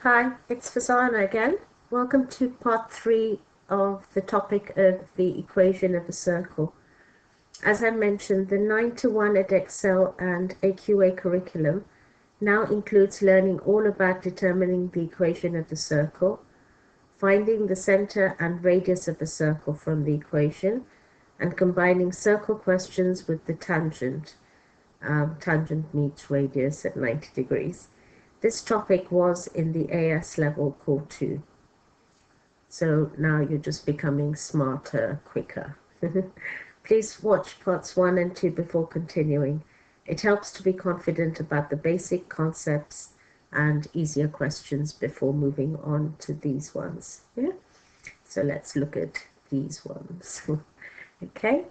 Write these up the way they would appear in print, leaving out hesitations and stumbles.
Hi, it's Fazana again. Welcome to part 3 of the topic of the equation of a circle. As I mentioned, the 9-to-1 Edexcel and AQA curriculum now includes learning all about determining the equation of the circle, finding the center and radius of a circle from the equation, and combining circle questions with the tangent. Tangent meets radius at 90 degrees. This topic was in the AS level Core 2. So now you're just becoming smarter, quicker. Please watch parts 1 and 2 before continuing. It helps to be confident about the basic concepts and easier questions before moving on to these ones. Yeah? So let's look at these ones. Okay?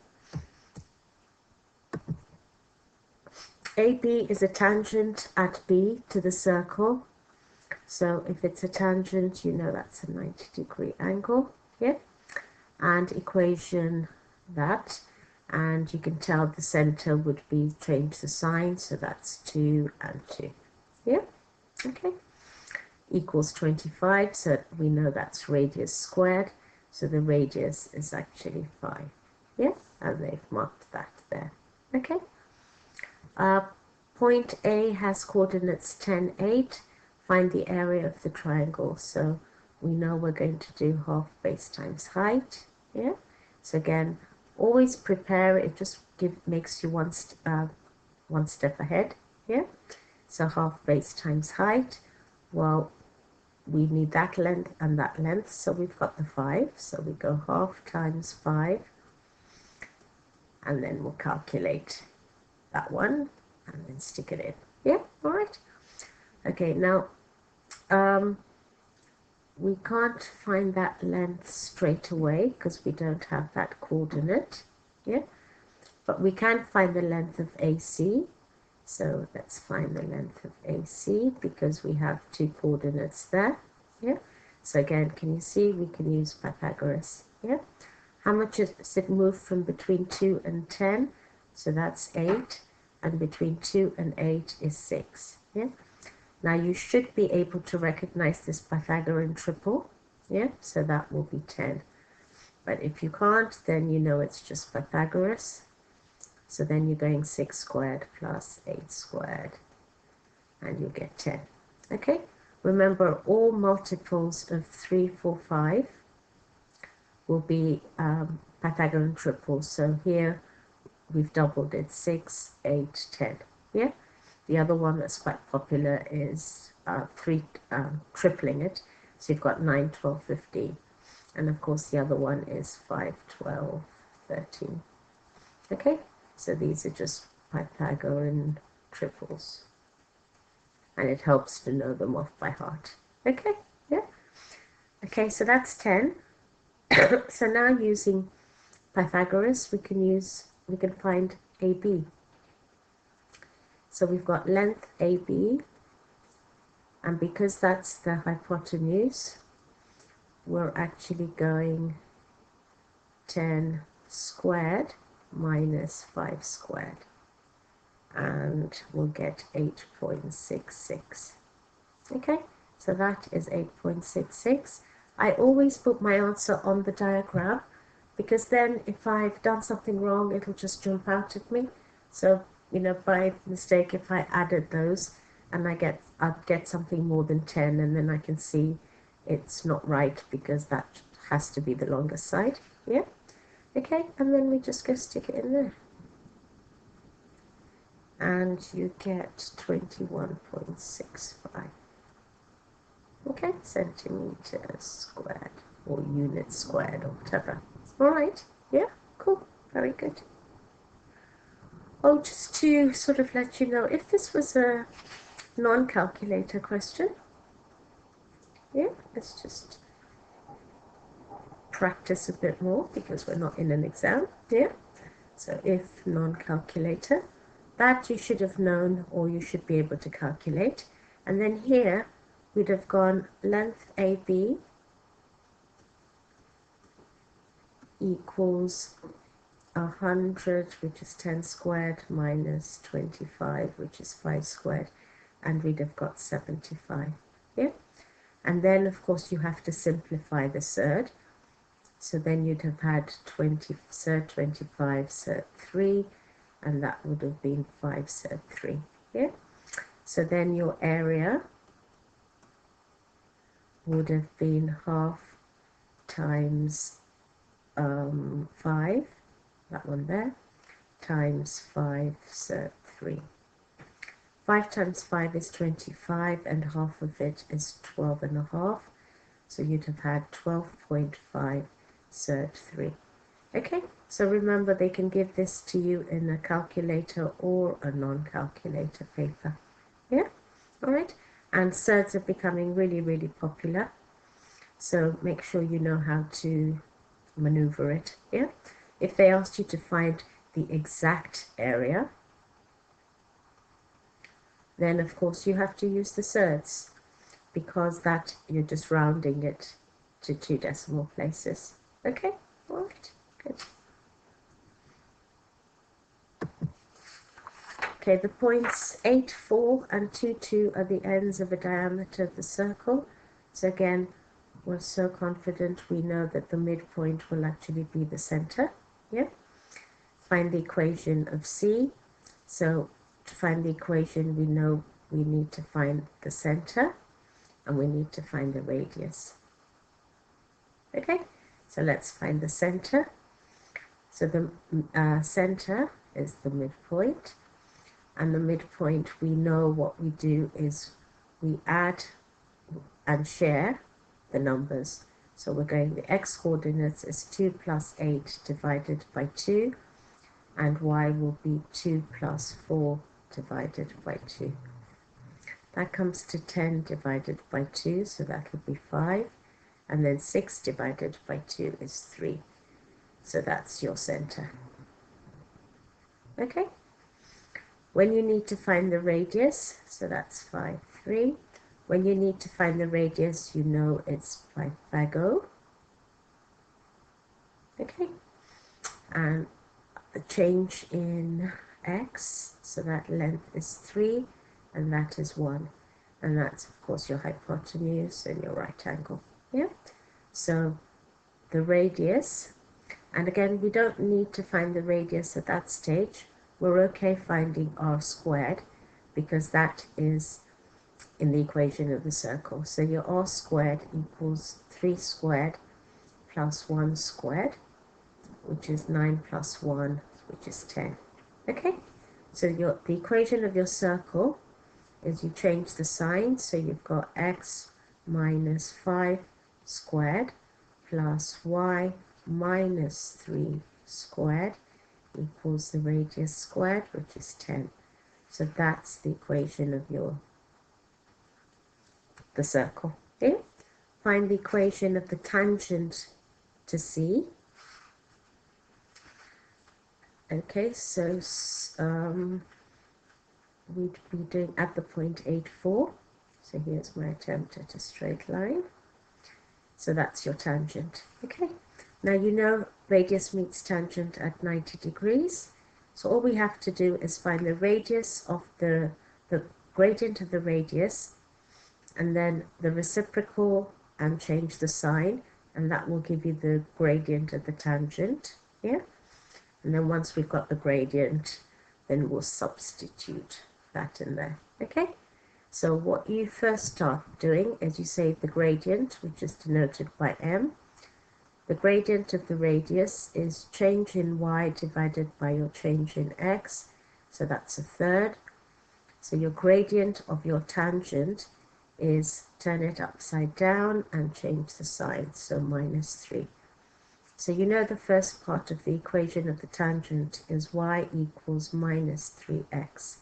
AB is a tangent at B to the circle. So if it's a tangent, you know that's a 90-degree angle. Yeah? And equation that. And you can tell the center would be change the sign, so that's 2 and 2. Yeah? Okay. Equals 25, so we know that's radius squared. So the radius is actually 5. Yeah? And they've marked that there. Okay? Point A has coordinates 10, 8. Find the area of the triangle. So we know we're going to do half base times height. Yeah? So again, always prepare. It just makes you one step ahead. Yeah? So half base times height. Well, we need that length and that length. So we've got the 5. So we go half times 5. And then we'll calculate that one. And then stick it in. Yeah, all right. Okay, now we can't find that length straight away because we don't have that coordinate. Yeah, but we can find the length of AC. So let's find the length of AC because we have 2 coordinates there. Yeah. So again, can you see we can use Pythagoras? Yeah. How much is it moved from between 2 and 10? So that's 8. And between 2 and 8 is 6. Yeah. Now you should be able to recognize this Pythagorean triple. Yeah. So that will be 10. But if you can't, then you know it's just Pythagoras. So then you're going 6 squared plus 8 squared. And you get 10. Okay. Remember, all multiples of 3, 4, 5 will be Pythagorean triples. So here we've doubled it, 6, 8, 10. Yeah. The other one that's quite popular is tripling it. So you've got 9, 12, 15. And of course the other one is 5, 12, 13. Okay. So these are just Pythagorean triples. And it helps to know them off by heart. Okay. Yeah. Okay. So that's 10. So now using Pythagoras, we can find AB. So we've got length AB, and because that's the hypotenuse, we're actually going 10 squared minus 5 squared, and we'll get 8.66. Okay, so that is 8.66. I always put my answer on the diagram, because then if I've done something wrong, it'll just jump out at me. So, you know, by mistake, if I added those and I'd get something more than 10, and then I can see it's not right because that has to be the longest side. Yeah. Okay. And then we just go stick it in there. And you get 21.65. Okay. Centimeters squared, or units squared, or whatever. All right. Yeah. Cool. Very good. Oh, just to sort of let you know, if this was a non-calculator question, yeah, let's just practice a bit more because we're not in an exam. Yeah. So if non-calculator, that you should have known, or you should be able to calculate. And then here we'd have gone length AB equals 100, which is 10 squared, minus 25, which is 5 squared, and we'd have got 75. Yeah. And then, of course, you have to simplify the surd. So then you'd have had 20 surd 25 surd 3, and that would have been 5 surd 3. Yeah. So then your area would have been half times 5, that one there, times 5 surd 3. 5 times 5 is 25, and half of it is 12 and a half. So you'd have had 12.5 surd 3. Okay, so remember they can give this to you in a calculator or a non-calculator paper. Yeah, all right. And surds are becoming really, really popular. So make sure you know how to maneuver it. Yeah. If they asked you to find the exact area, then of course you have to use the surds, because that you're just rounding it to 2 decimal places. Okay, all right, good. Okay, the points 8, 4 and 2, 2 are the ends of a diameter of the circle. So again, we're so confident we know that the midpoint will actually be the center. Yeah. Find the equation of C. So to find the equation, we know we need to find the center and we need to find the radius. Okay, so let's find the center. So the center is the midpoint, and the midpoint, we know what we do is we add and share the numbers. So we're going, the x coordinates is 2 plus 8 divided by 2, and y will be 2 plus 4 divided by 2. That comes to 10 divided by 2, so that will be 5, and then 6 divided by 2 is 3. So that's your center. Okay? When you need to find the radius, so that's 5, 3. When you need to find the radius, you know it's Pythago. Okay? And the change in x, so that length is 3, and that is 1. And that's, of course, your hypotenuse and your right angle. Yeah? So the radius, and again, we don't need to find the radius at that stage. We're okay finding r squared, because that is in the equation of the circle. So your r squared equals 3 squared plus 1 squared, which is 9 plus 1, which is 10. Okay, so the equation of your circle is you change the sign, so you've got x minus 5 squared plus y minus 3 squared equals the radius squared, which is 10. So that's the equation of the circle. Okay? Find the equation of the tangent to C. Okay, so we'd be doing at the point 8, 4. So here's my attempt at a straight line. So that's your tangent. Okay, now you know radius meets tangent at 90 degrees. So all we have to do is find the radius of the gradient of the radius, and then the reciprocal, and change the sign, and that will give you the gradient of the tangent. Yeah. And then once we've got the gradient, then we'll substitute that in there. Okay, so what you first start doing is you say the gradient, which is denoted by m. The gradient of the radius is change in y divided by your change in x, so that's a third. So your gradient of your tangent is turn it upside down and change the sign, so minus 3. So you know the first part of the equation of the tangent is y equals minus 3x.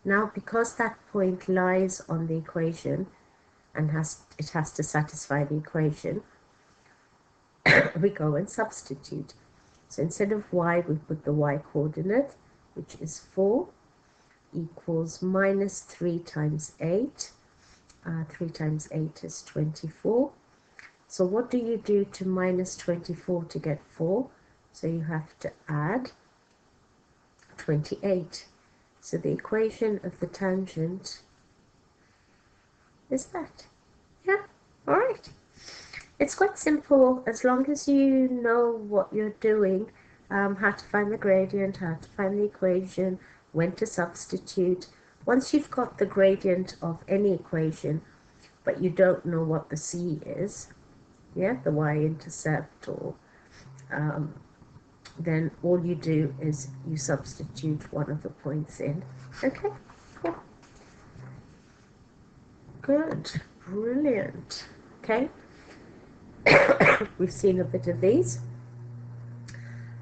Now, because that point lies on the equation and it has to satisfy the equation, we go and substitute. So instead of y, we put the y coordinate, which is 4, equals minus 3 times 8. 3 times 8 is 24. So what do you do to minus 24 to get 4? So you have to add 28. So the equation of the tangent is that. Yeah, It's quite simple as long as you know what you're doing, how to find the gradient, how to find the equation, when to substitute. Once you've got the gradient of any equation, but you don't know what the c is, yeah, the y-intercept, or then all you do is you substitute one of the points in. Okay, cool. Good, brilliant. Okay, we've seen a bit of these.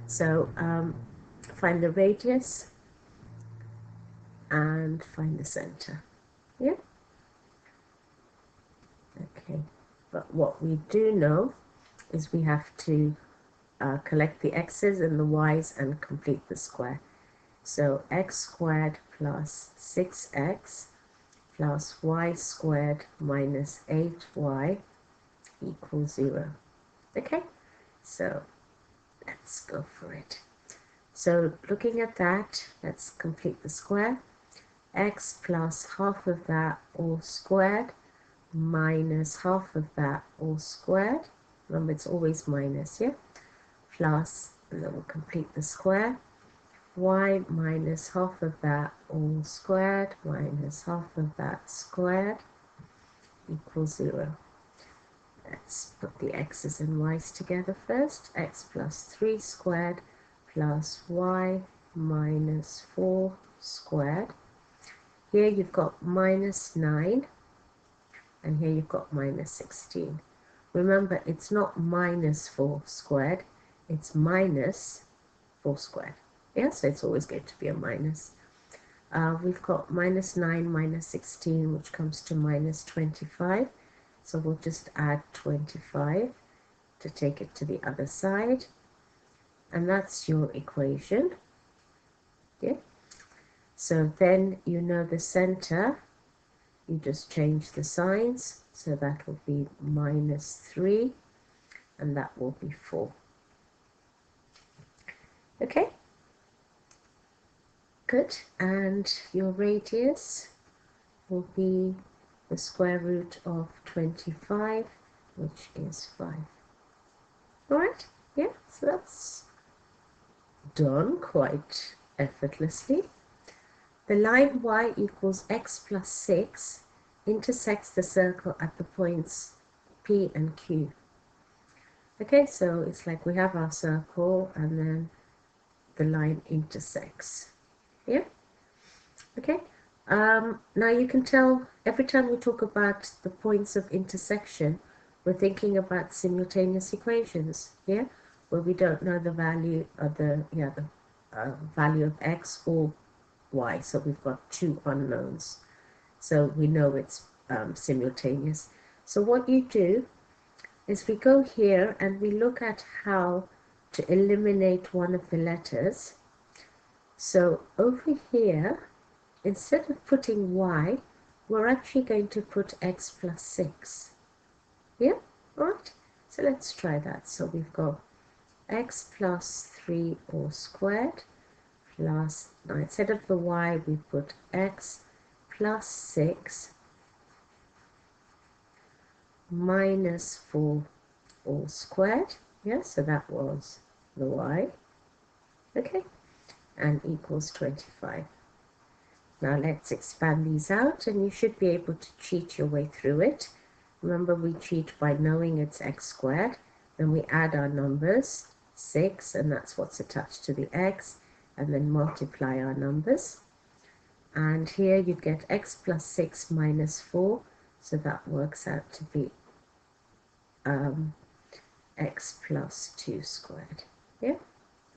So find the radius and find the center. Yeah. Okay. But what we do know is we have to collect the x's and the y's and complete the square. So x squared plus 6x plus y squared minus 8y equals 0. Okay, so let's go for it. So looking at that, let's complete the square. X plus half of that all squared minus half of that all squared. Remember, it's always minus, yeah? Plus, and then we'll complete the square. Y minus half of that all squared minus half of that squared equals 0. Let's put the x's and y's together first. X plus 3 squared plus y minus 4 squared. Here you've got minus 9, and here you've got minus 16. Remember, it's not minus 4 squared, it's minus 4 squared. Yeah, so it's always going to be a minus. We've got minus 9 minus 16, which comes to minus 25. So we'll just add 25 to take it to the other side. And that's your equation. Yeah. So then you know the center. You just change the signs. So that will be minus 3. And that will be 4. Okay. Good. And your radius will be the square root of 25, which is 5. Alright, yeah, so that's done quite effortlessly. The line y equals x plus 6 intersects the circle at the points P and Q. Okay, so it's like we have our circle and then the line intersects. Yeah? Okay. Now you can tell every time we talk about the points of intersection, we're thinking about simultaneous equations, yeah, where we don't know the value of the value of x or y. So we've got two unknowns. So we know it's simultaneous. So what you do is we go here and we look at how to eliminate one of the letters. So over here, instead of putting y, we're actually going to put x plus 6. Yeah, right? So let's try that. So we've got x plus 3 all squared plus, now instead of the y, we put x plus 6 minus 4 all squared. Yeah, so that was the y. Okay, and equals 25. Now let's expand these out, and you should be able to cheat your way through it. Remember, we cheat by knowing it's x squared. Then we add our numbers, 6, and that's what's attached to the x, and then multiply our numbers. And here you'd get x plus 6 minus 4, so that works out to be x plus 2 squared. Yeah?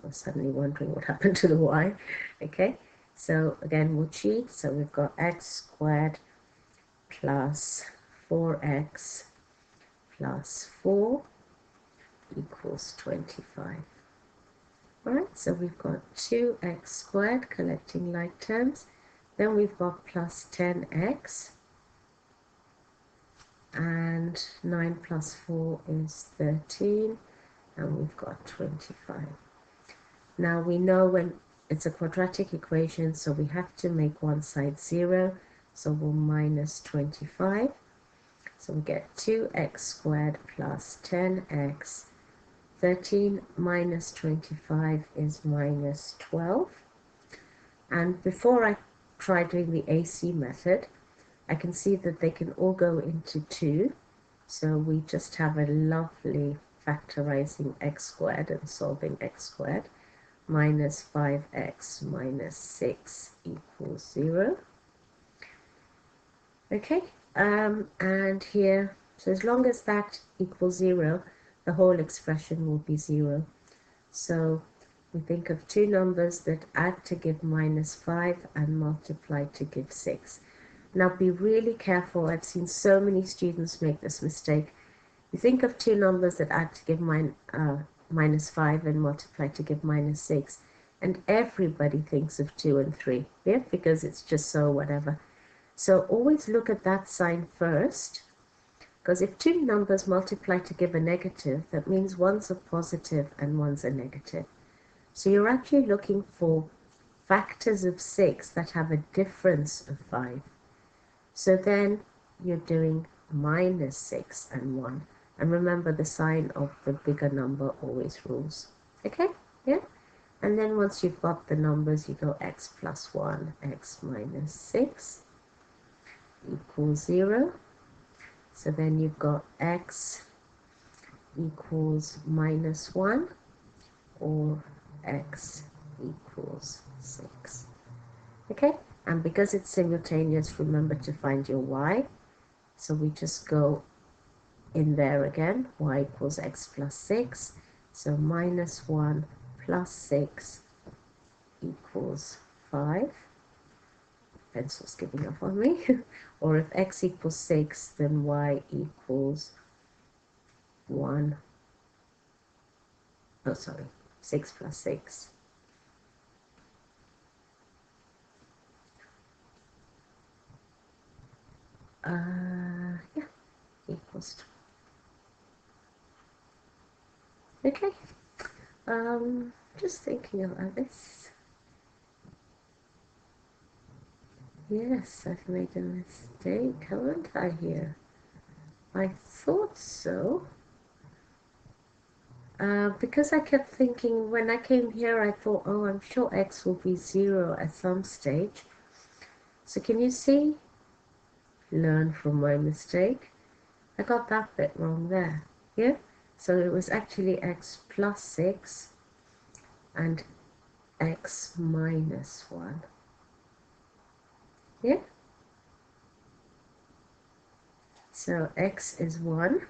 I was suddenly wondering what happened to the y. Okay? So again, we'll cheat. So we've got x squared plus 4x plus 4 equals 25. Alright, so we've got 2x squared collecting like terms. Then we've got plus 10x. And 9 plus 4 is 13. And we've got 25. Now we know when it's a quadratic equation, so we have to make one side 0. So we'll minus 25. So we get 2x squared plus 10x. 13 minus 25 is minus 12. And before I try doing the AC method, I can see that they can all go into 2. So we just have a lovely factorizing x squared and solving x squared. Minus 5x minus 6 equals 0. Okay, and here, so as long as that equals 0, the whole expression will be 0. So we think of two numbers that add to give minus 5 and multiply to give 6. Now be really careful. I've seen so many students make this mistake. You think of two numbers that add to give minus 5 and multiply to give minus 6. And everybody thinks of 2 and 3, yeah, because it's just so whatever. So always look at that sign first, because if two numbers multiply to give a negative, that means one's a positive and one's a negative. So you're actually looking for factors of 6 that have a difference of 5. So then you're doing minus 6 and 1. And remember, the sign of the bigger number always rules. Okay? Yeah? And then once you've got the numbers, you go x plus 1, x minus 6 equals 0. So then you've got x equals minus 1 or x equals 6. Okay? And because it's simultaneous, remember to find your y. So we just go in there again. Y equals x plus 6. So minus 1 plus 6 equals 5. Pencil's giving up on me. Or if x equals 6, then y equals 1. Oh, sorry, 6 plus 6. Yeah, equals 2. Okay. Just thinking about this. Yes, I've made a mistake, haven't I, here? I thought so. Because I kept thinking, when I came here, I thought, oh, I'm sure x will be 0 at some stage. So can you see? Learn from my mistake. I got that bit wrong there. Yeah? So it was actually x plus 6 and x minus 1. Yeah? So x is 1,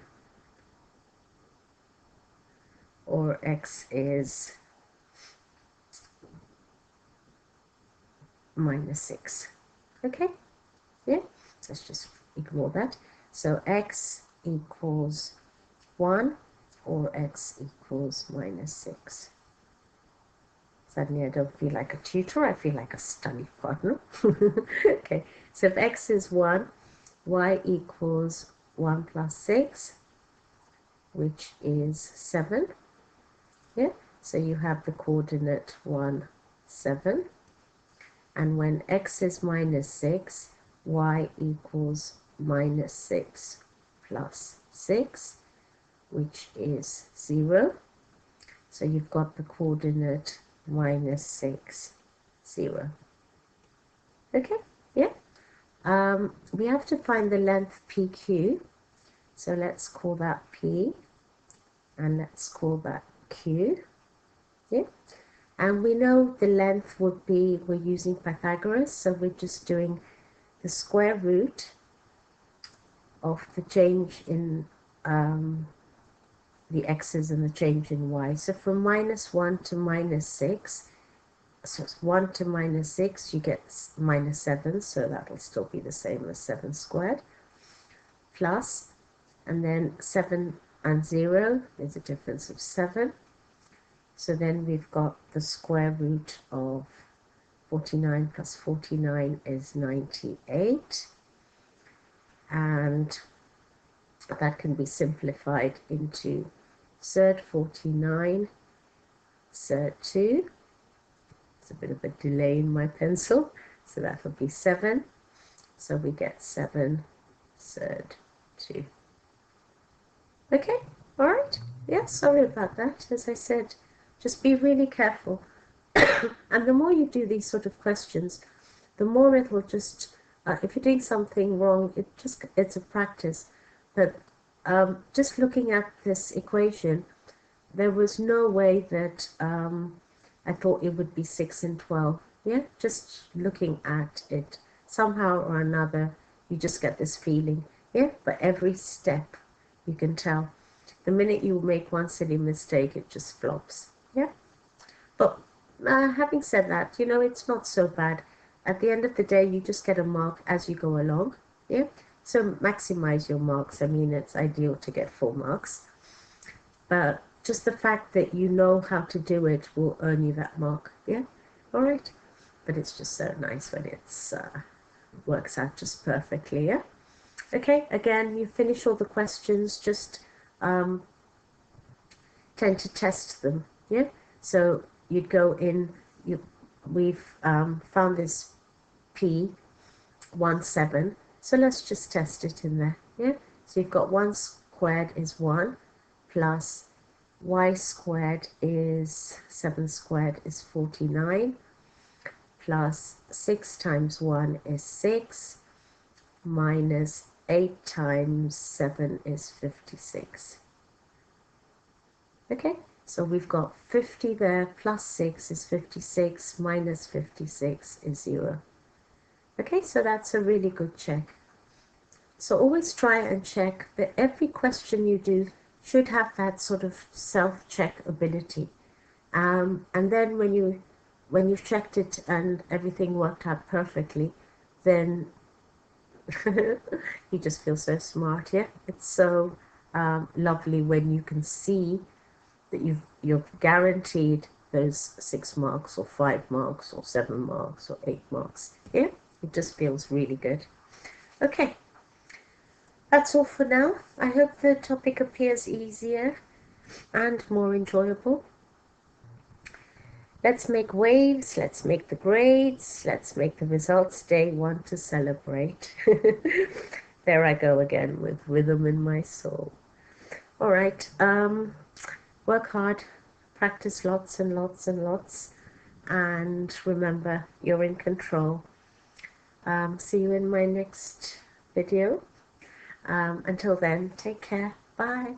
or x is minus 6. Okay? Yeah? So let's just ignore that. So x equals 1 or x equals minus 6. Suddenly I don't feel like a tutor, I feel like a study partner. Okay, so if x is 1, y equals 1 plus 6, which is 7. Yeah, so you have the coordinate 1, 7. And when x is minus 6, y equals minus 6 plus 6, which is 0. So you've got the coordinate minus 6, 0. Okay, yeah. We have to find the length PQ. So let's call that P, and let's call that Q. Yeah. And we know the length would be, we're using Pythagoras, so we're just doing the square root of the change in the x's and the change in y. So from minus 1 to minus 6, so it's 1 to minus 6, you get minus 7, so that will still be the same as 7 squared, plus, and then 7 and 0, there's a difference of 7. So then we've got the square root of 49 plus 49 is 98. And that can be simplified into surd 49, surd 2. It's a bit of a delay in my pencil, so that will be 7. So we get 7 surd 2. Okay, all right. Yeah, sorry about that. As I said, just be really careful. And the more you do these sort of questions, the more it will just, if you're doing something wrong, it's a practice. But just looking at this equation, there was no way that I thought it would be 6 and 12. Yeah, just looking at it, somehow or another, you just get this feeling. Yeah, but every step, you can tell. The minute you make one silly mistake, it just flops. Yeah, but having said that, it's not so bad. At the end of the day, you just get a mark as you go along. Yeah, so maximize your marks. I mean, it's ideal to get 4 marks, but just the fact that you know how to do it will earn you that mark. Yeah, all right. But it's just so nice when it's works out just perfectly. Yeah. Okay. Again, you finish all the questions. Just tend to test them. Yeah. So you'd go in. We've found this P17. So let's just test it in there. Yeah. So you've got 1 squared is 1 plus y squared is 7 squared is 49 plus 6 times 1 is 6 minus 8 times 7 is 56. Okay, so we've got 50 there, plus 6 is 56, minus 56 is 0. Okay, so that's a really good check. So always try and check that every question you do should have that sort of self-check ability. And then when you've checked it and everything worked out perfectly, then you just feel so smart. Yeah, it's so lovely when you can see that you're guaranteed those 6 marks or 5 marks or 7 marks or 8 marks. Yeah, it just feels really good. Okay, that's all for now. I hope the topic appears easier and more enjoyable. Let's make waves, let's make the grades, let's make the results day 1 to celebrate. There I go again with rhythm in my soul. All right, work hard, practice lots and lots and lots, and remember, you're in control. See you in my next video. Until then, take care. Bye.